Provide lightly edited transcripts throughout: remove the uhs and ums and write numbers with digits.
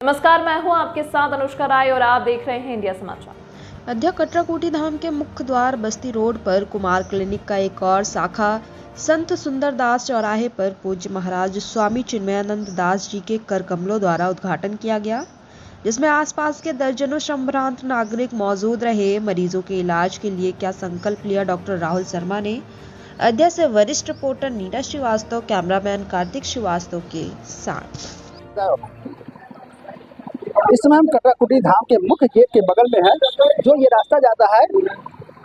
नमस्कार, मैं हूं आपके साथ अनुष्का राय और आप देख रहे हैं इंडिया समाचार। अयोध्या कटराकोटी धाम के मुख्य द्वार बस्ती रोड पर कुमार क्लिनिक का एक और शाखा संत सुंदरदास चौराहे पर पूज्य महाराज स्वामी चिन्मयानंद दास जी के कर कमलों द्वारा उद्घाटन किया गया, जिसमें आसपास के दर्जनों संभ्रांत नागरिक मौजूद रहे। मरीजों के इलाज के लिए क्या संकल्प लिया डॉक्टर राहुल शर्मा ने। अयोध्या से वरिष्ठ रिपोर्टर नीरज श्रीवास्तव, कैमरामैन कार्तिक श्रीवास्तव के साथ। इस समय हम कटराकोटी धाम के मुख्य गेट के बगल में है। जो ये रास्ता जाता है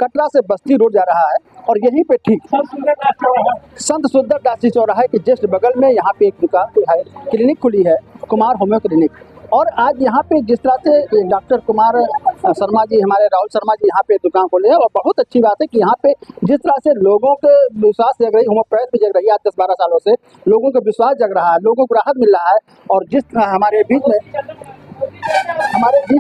कटरा से बस्ती रोड जा रहा है और यहीं पे ठीक संत सुंदरदास जी चौराहे के जस्ट बगल में यहाँ पे एक दुकान है, क्लिनिक खुली है, कुमार होम्यो क्लिनिक। और आज यहाँ पे जिस तरह से डॉक्टर कुमार शर्मा जी, हमारे राहुल शर्मा जी यहाँ पे दुकान खोले हैं और बहुत अच्छी बात है कि यहाँ पे जिस तरह से लोगों के विश्वास जग रही, होम्योपैथ भी जग रही है। आज 10-12 सालों से लोगों का विश्वास जग रहा है, लोगों को राहत मिल रहा है। और जिस तरह हमारे बीच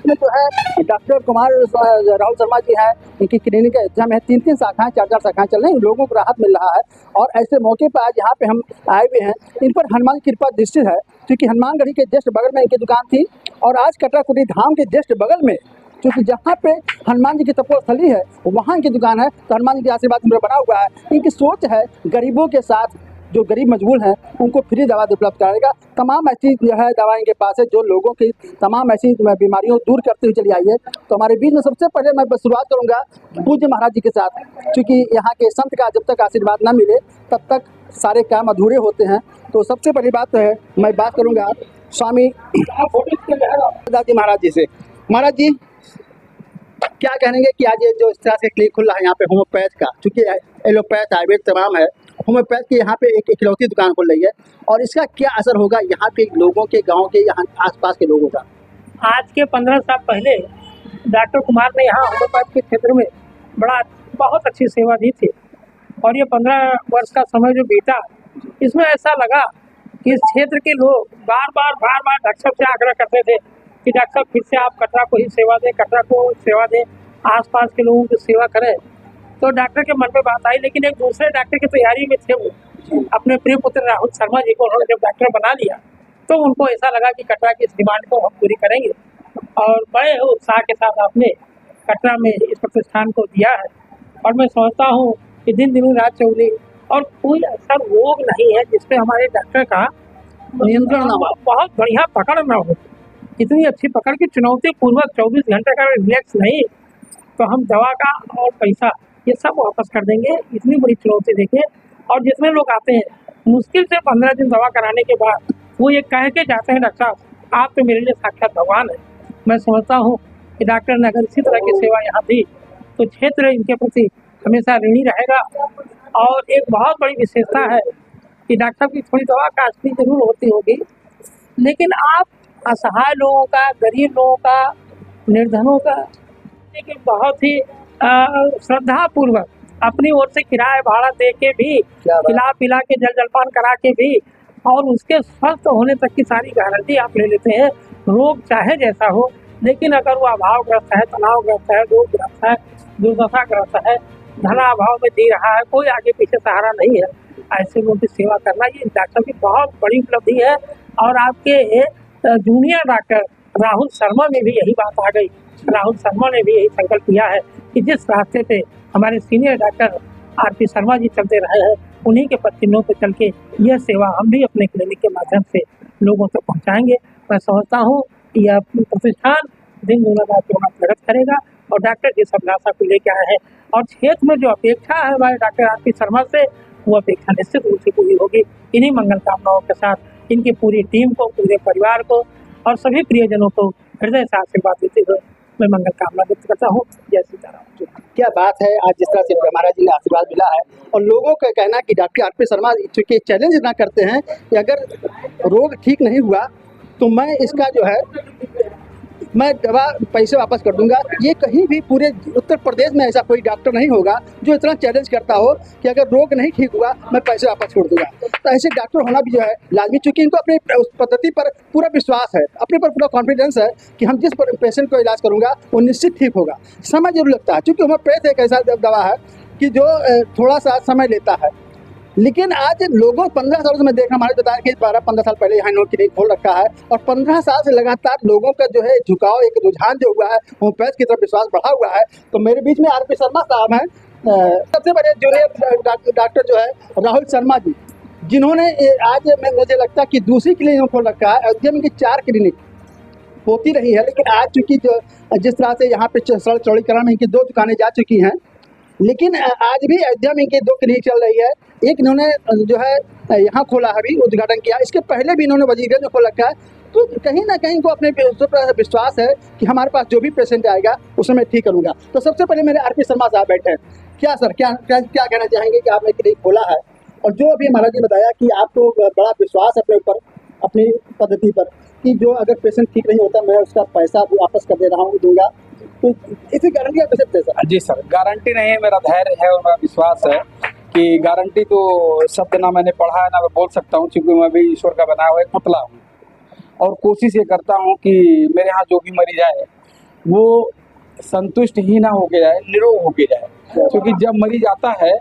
में जो है डॉक्टर कुमार राहुल शर्मा जी हैं, इनकी क्लिनिक अयोध्या में 3-3 शाखाएं, 4-4 शाखाएं चल रही हैं, लोगों को राहत मिल रहा है। और ऐसे मौके पर आज यहाँ पे हम आए हुए हैं। इन पर हनुमान की कृपा निश्चित है, क्योंकि हनुमानगढ़ी के जस्ट बगल में इनकी दुकान थी और आज कटराकोटी धाम के जस्ट बगल में, क्योंकि जहाँ पे हनुमान जी की तपोस्थली है वहाँ इनकी दुकान है। तो हनुमान जी के आशीर्वाद में बना हुआ है। इनकी सोच है गरीबों के साथ, जो गरीब मजबूर हैं उनको फ्री दवा उपलब्ध कराएगा। तमाम ऐसी जो है दवाएं इनके पास है जो लोगों की तमाम ऐसी बीमारियों दूर करते हुए चली आई है। तो हमारे बीच में सबसे पहले मैं शुरुआत करूंगा पूज्य महाराज जी के साथ, क्योंकि यहाँ के संत का जब तक आशीर्वाद न मिले तब तक सारे काम अधूरे होते हैं। तो सबसे पहली बात तो है, मैं बात करूंगा स्वामी जी महाराज जी से। महाराज जी, क्या कहेंगे कि आज ये जो इस तरह से क्लिनिक खुला है यहाँ पे होम्योपैथ का, चूँकि एलोपैथ आयुर्वेद तमाम है, होम्योपैथ की यहाँ पे एक इकलौती दुकान खुल रही है, और इसका क्या असर होगा यहाँ के लोगों के, गांव के, यहाँ आसपास के लोगों का। आज के 15 साल पहले डॉक्टर कुमार ने यहाँ होम्योपैथ के क्षेत्र में बहुत अच्छी सेवा दी थी। और ये 15 वर्ष का समय जो बीता, इसमें ऐसा लगा कि इस क्षेत्र के लोग बार बार डॉक्टर साहब से आग्रह करते थे कि डॉक्टर साहब फिर से आप कटरा को ही सेवा दें, कटरा को सेवा दें, आसपास के लोगों की सेवा करें। तो डॉक्टर के मन में बात आई, लेकिन एक दूसरे डॉक्टर की तैयारी में थे वो, अपने प्रिय पुत्र राहुल शर्मा जी को उन्होंने जब डॉक्टर बना लिया तो उनको ऐसा लगा कि कटरा की इस डिमांड को हम पूरी करेंगे। और बड़े उत्साह के साथ आपने कटरा में इस प्रतिष्ठान को दिया है। और मैं समझता हूँ कि दिन दिन रात चौली और कोई ऐसा रोग नहीं है जिसपे हमारे डॉक्टर का नियंत्रण ना हो, बहुत बढ़िया पकड़ ना हो। इतनी अच्छी पकड़ की चुनौती पूर्वक 24 घंटे का रिलैक्स नहीं तो हम दवा का और पैसा ये सब वापस कर देंगे। इतनी बड़ी चुनौती देखिए। और जितने लोग आते हैं मुश्किल से 15 दिन दवा कराने के बाद वो ये कह के जाते हैं, डॉक्टर साहब आप तो मेरे लिए साक्षात भगवान है। मैं समझता हूँ कि डॉक्टर ने अगर इसी तरह की सेवा यहाँ दी तो क्षेत्र इनके प्रति हमेशा ऋणी रहेगा। और एक बहुत बड़ी विशेषता है कि डॉक्टर साहब की थोड़ी दवा कास्टली जरूर होती होगी, लेकिन आप असहाय लोगों का, गरीब लोगों का, निर्धनों का लेकिन बहुत ही श्रद्धा पूर्वक अपनी ओर से किराया भाड़ा दे के भी, खिला पिला के, जल जलपान करा के भी, और उसके स्वस्थ होने तक की सारी गारंटी आप ले लेते हैं। रोग चाहे जैसा हो, लेकिन अगर वो अभावग्रस्त है, तनावग्रस्त है, रोगग्रस्त है, दुर्दशाग्रस्त है, धनाभाव में दे रहा है, कोई आगे पीछे सहारा नहीं है, ऐसे लोगों की सेवा करना ये डॉक्टर की बहुत बड़ी उपलब्धि है। और आपके जूनियर डॉक्टर राहुल शर्मा में भी यही बात आ गई। राहुल शर्मा ने भी यही संकल्प किया है कि जिस रास्ते पे हमारे senior doctor RP Sharma ji चलते रहे हैं, उन्हीं के पत्तिनों पे चल के यह सेवा हम भी अपने क्लिनिक के माध्यम से लोगों तक पहुंचाएंगे। मैं समझता हूँ कि यह प्रतिष्ठान दिन दुना रात प्रगत करेगा और डॉक्टर जिस अभिलाषा को लेके आए हैं और क्षेत्र में जो अपेक्षा है हमारे डॉक्टर आरपी शर्मा से, वो अपेक्षा निश्चित रूप से पूरी होगी। इन्हीं मंगल कामनाओं के साथ इनकी पूरी टीम को, पूरे परिवार को और सभी प्रियजनों को हृदय से आशीर्वाद देते हुए मैं मंगल कामना व्यक्त करता हूँ। जय सीताराम। क्या बात है, आज जिस तरह से महाराज जी ने आशीर्वाद मिला है और लोगों का कहना कि डॉक्टर आरपी शर्मा चूँकि चैलेंज ना करते हैं कि अगर रोग ठीक नहीं हुआ तो मैं इसका जो है मैं दवा पैसे वापस कर दूंगा। ये कहीं भी पूरे उत्तर प्रदेश में ऐसा कोई डॉक्टर नहीं होगा जो इतना चैलेंज करता हो कि अगर रोग नहीं ठीक हुआ मैं पैसे वापस छोड़ दूंगा। तो ऐसे डॉक्टर होना भी जो है लाजमी, चूँकि इनको अपने उस पद्धति पर पूरा विश्वास है, अपने पर पूरा कॉन्फिडेंस है कि हम जिस पेशेंट को इलाज करूँगा वो निश्चित ठीक होगा। समय जरूर लगता है, चूँकि होम्योपैथ एक ऐसा दवा है कि जो थोड़ा सा समय लेता है। लेकिन आज लोगों 15 सालों से मैं देख रहा हूँ, हमारे बताया कि 12-15 साल पहले यहाँ इन्होंने क्लिनिक खोल रखा है और 15 साल से लगातार लोगों का जो है झुकाव, एक रुझान जो हुआ है होम्योपैथ की तरफ विश्वास बढ़ा हुआ है। तो मेरे बीच में आरपी शर्मा साहब हैं, सबसे बड़े जूनियर डॉक्टर जो है राहुल शर्मा जी, जिन्होंने आज मुझे लगता है कि दूसरी क्लिनिक खोल रखा है। अयोध्या में इनकी 4 क्लिनिक होती रही है, लेकिन आज चूँकि जो जिस तरह से यहाँ पे सड़क चौड़ीकरण में इनकी 2 दुकानें जा चुकी हैं, लेकिन आज भी अयोध्या में इनकी 2 क्लिनिक चल रही है। एक इन्होंने जो है यहाँ खोला है, अभी उद्घाटन किया, इसके पहले भी इन्होंने वजीरगंज में खोल रखा है। तो कहीं ना कहीं इनको अपने पर विश्वास है कि हमारे पास जो भी पेशेंट आएगा उसे मैं ठीक करूँगा। तो सबसे पहले मेरे आरपी शर्मा साहब बैठे हैं। क्या सर, क्या कहना चाहेंगे कि आपने क्लिनिक खोला है और जो अभी महाराज जी बताया कि आपको बड़ा विश्वास है अपने ऊपर, अपनी पद्धति पर, कि जो अगर पेशेंट ठीक नहीं होता मैं उसका पैसा भी वापस कर दे रहा हूँ, दूंगा, तो इसी गारंटी आप कैसे दे सर? जी सर, गारंटी नहीं है, मेरा धैर्य है और मेरा विश्वास है कि गारंटी तो शब्द ना मैंने पढ़ा है ना मैं बोल सकता हूँ, क्योंकि मैं भी ईश्वर का बनाया हुआ एक पुतला हूँ और कोशिश ये करता हूँ कि मेरे यहाँ जो भी मरीज आए वो संतुष्ट ही ना होके जाए, निरोग होके जाए। क्योंकि जब मरीज आता है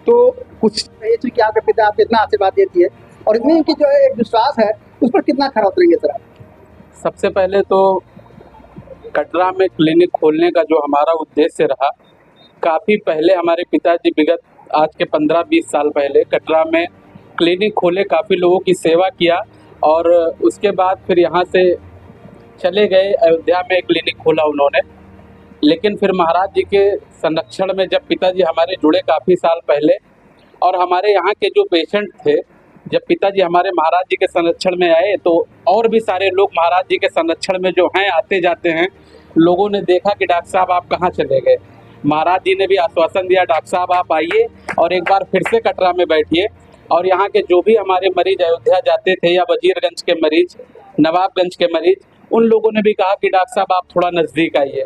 तो कुछ कि आपके पिता आपको इतना आशीर्वाद देती है और इतनी की जो है एक विश्वास है, उस पर कितना खरा उतरेंगे सर आप? सबसे पहले तो कटरा में क्लिनिक खोलने का जो हमारा उद्देश्य रहा, काफ़ी पहले हमारे पिताजी विगत आज के 15-20 साल पहले कटरा में क्लिनिक खोले, काफ़ी लोगों की सेवा किया और उसके बाद फिर यहाँ से चले गए, अयोध्या में क्लिनिक खोला उन्होंने। लेकिन फिर महाराज जी के संरक्षण में जब पिताजी हमारे जुड़े काफ़ी साल पहले और हमारे यहाँ के जो पेशेंट थे, जब पिताजी हमारे महाराज जी के संरक्षण में आए तो और भी सारे लोग महाराज जी के संरक्षण में जो हैं आते जाते हैं। लोगों ने देखा कि डॉक्टर साहब आप कहाँ चले गए। महाराज जी ने भी आश्वासन दिया, डॉक्टर साहब आप आइए और एक बार फिर से कटरा में बैठिए। और यहाँ के जो भी हमारे मरीज अयोध्या जाते थे या वजीरगंज के मरीज, नवाबगंज के मरीज, उन लोगों ने भी कहा कि डॉक्टर साहब आप थोड़ा नज़दीक आइए।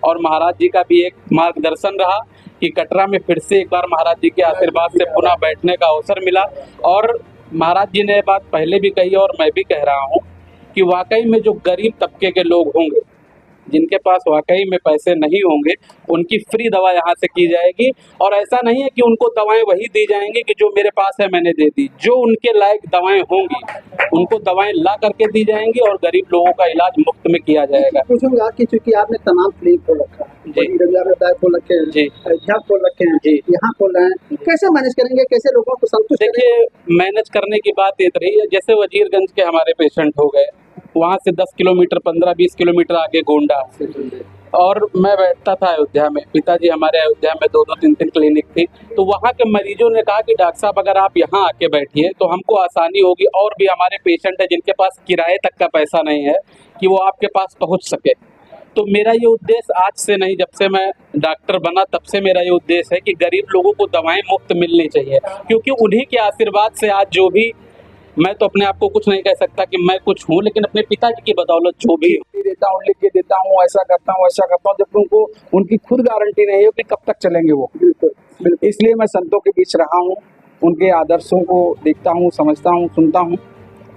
और महाराज जी का भी एक मार्गदर्शन रहा कि कटरा में फिर से एक बार महाराज जी के आशीर्वाद से पुनः बैठने का अवसर मिला। और महाराज जी ने बात पहले भी कही और मैं भी कह रहा हूँ कि वाकई में जो गरीब तबके के लोग होंगे, जिनके पास वाकई में पैसे नहीं होंगे, उनकी फ्री दवा यहाँ से की जाएगी। और ऐसा नहीं है कि उनको दवाएं वही दी जाएंगी कि जो मेरे पास है मैंने दे दी, जो उनके लायक दवाएं होंगी उनको दवाएं ला करके दी जाएंगी और गरीब लोगों का इलाज मुफ्त में किया जाएगा। पूछूंगा कि चूंकि आपने तमाम क्लिनिक खोल रखा है, खोल रखे हैं जी, अयोध्या खोल रखे हैं जी, यहाँ खोल रहे हैं, कैसे मैनेज करेंगे, कैसे लोगों को संतुष्ट? देखिए, मैनेज करने की बात ये रही है, जैसे वजीरगंज के हमारे पेशेंट हो गए, वहाँ से 10 किलोमीटर 15-20 किलोमीटर आगे गोंडा, और मैं बैठता था अयोध्या में, पिताजी हमारे अयोध्या में 2-2 3-3 क्लिनिक थी। तो वहाँ के मरीजों ने कहा कि डॉक्टर साहब अगर आप यहाँ आके बैठिए तो हमको आसानी होगी, और भी हमारे पेशेंट है जिनके पास किराए तक का पैसा नहीं है कि वो आपके पास पहुँच सके। तो मेरा ये उद्देश्य आज से नहीं, जब से मैं डॉक्टर बना तब से मेरा ये उद्देश्य है कि गरीब लोगों को दवाएं मुफ्त मिलनी चाहिए, क्योंकि उन्हीं के आशीर्वाद से आज जो भी, मैं तो अपने आप को कुछ नहीं कह सकता कि मैं कुछ हूँ, लेकिन अपने पिताजी की बदौलत जो भी देता हूँ, लिख के देता हूँ, ऐसा करता हूँ वैसा करता हूँ, जब उनको उनकी खुद गारंटी नहीं है कि कब तक चलेंगे वो। इसलिए मैं संतों के बीच रहा हूँ, उनके आदर्शों को देखता हूँ, समझता हूँ, सुनता हूँ,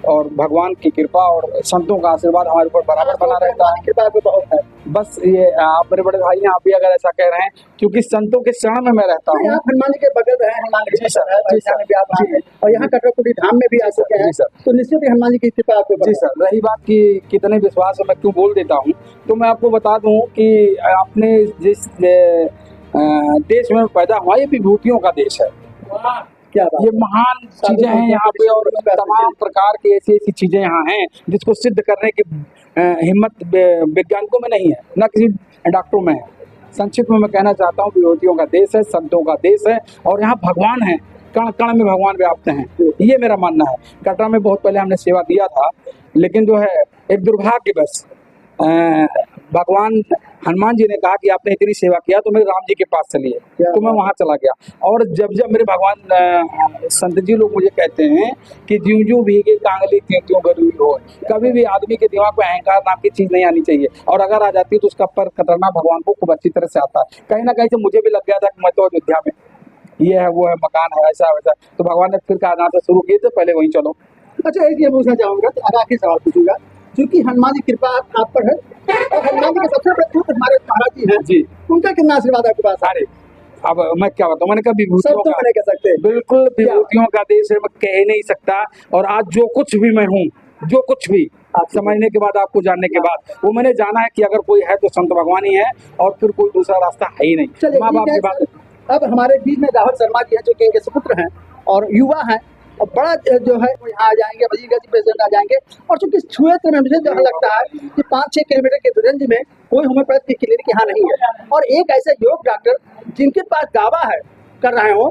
और भगवान की कृपा और संतों का आशीर्वाद हमारे ऊपर बराबर बना रहता है। कृपा भी बहुत है। बस ये आप मेरे बड़े भाई हैं, आप भी अगर ऐसा कह रहे हैं, क्योंकि संतों के शरण में मैं रहता हूँ। आप हनुमान जी के बगल में हैं, हनुमान जी सर में भी आप हैं और यहाँ कटरापुरी धाम में भी आ चुके हैं, तो निश्चित ही हनुमान जी की कृपा आपको। जी सर, रही बात की कितने विश्वास है, मैं क्यों बोल देता हूँ, तो मैं आपको बता दूँ कि आपने जिस देश में पैदा हुआ, ये विभूतियों का देश है। क्या ये महान चीजें हैं यहाँ पे, और तमाम प्रकार की ऐसी ऐसी चीजें यहाँ हैं जिसको सिद्ध करने की हिम्मत वैज्ञानिकों में नहीं है, न किसी डॉक्टरों में है। संक्षिप्त में मैं कहना चाहता हूँ, विभूतियों का देश है, संतों का देश है, और यहाँ भगवान है, कण कण में भगवान व्याप्त हैं, ये मेरा मानना है। कटरा में बहुत पहले हमने सेवा दिया था, लेकिन जो है एक दुर्भाग्यवश भगवान हनुमान जी ने कहा कि आपने इतनी सेवा किया तो मेरे राम जी के पास चलिए, तो मैं वहाँ चला गया। और जब जब मेरे भगवान संत जी लोग मुझे कहते हैं कि ज्यों ज्यों भीगे कांगली त्यों त्यों गरूरी हो, कभी भी आदमी के दिमाग में अहंकार नाम की चीज़ नहीं आनी चाहिए, और अगर आ जाती है तो उसका पर खतरना भगवान को खूब अच्छी तरह से आता है। कहीं ना कहीं से मुझे भी लग गया था कि मैं तो अयोध्या में ये है वो है, मकान है, ऐसा वैसा, तो भगवान ने फिर कहना से शुरू किए थे, पहले वहीं चलो। अच्छा, एक ये पूछना चाहूँगा, तो आखिरी सवाल पूछूंगा, क्योंकि हनुमान जी कृपा आप पर है और हनुमान जी के सबसे बड़े दूत हमारे महाराज जी हैं जी, उनका कितना आशीर्वाद आपके पास? अरे अब मैं क्या बताऊँ, मैंने कहा सब विभूतियों तो का नहीं कह सकते। बिल्कुल विभूतियों का देश है, मैं कह ही नहीं सकता। और आज जो कुछ भी मैं हूँ, जो कुछ भी समझने के बाद, आपको जानने के बाद, वो मैंने जाना है कि अगर कोई है तो संत भगवान ही है और फिर कोई दूसरा रास्ता है ही नहीं। चलिए माँ बाप ठीक की है बात सर। अब हमारे बीच में राहुल शर्मा जी हैं जो कि इनके सुपुत्र हैं और युवा हैं और बड़ा जो है वो यहाँ आ जाएंगे, वजीरगंज प्रेसिडेंट आ जाएंगे। और चूंकि इस क्षेत्र में मुझे जो लगता है कि 5-6 किलोमीटर के रेंज में कोई होम्योपैथी क्लिनिक यहाँ नहीं है। और एक ऐसे योग डॉक्टर जिनके पास दावा है कर रहे हो,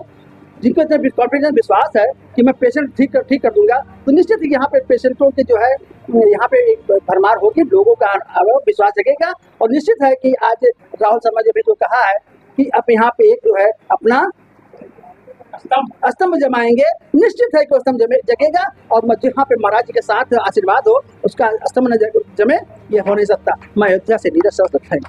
जिनको इतना कॉन्फिडेंस विश्वास है कि मैं पेशेंट ठीक कर दूंगा, तो निश्चित ही यहाँ पे पेशेंटों के जो है यहाँ पे एक भरमार होगी, लोगों का विश्वास जगेगा। और निश्चित है कि आज राहुल शर्मा जी ने जो कहा है कि अब यहाँ पे एक जो है अपना स्तंभ जमाएंगे, निश्चित है कि वो स्तंभ जगेगा। और जहाँ पे महाराज जी के साथ आशीर्वाद हो, उसका स्तंभ न जमे, ये हो नहीं सकता। मैं अयोध्या से नीरज सर।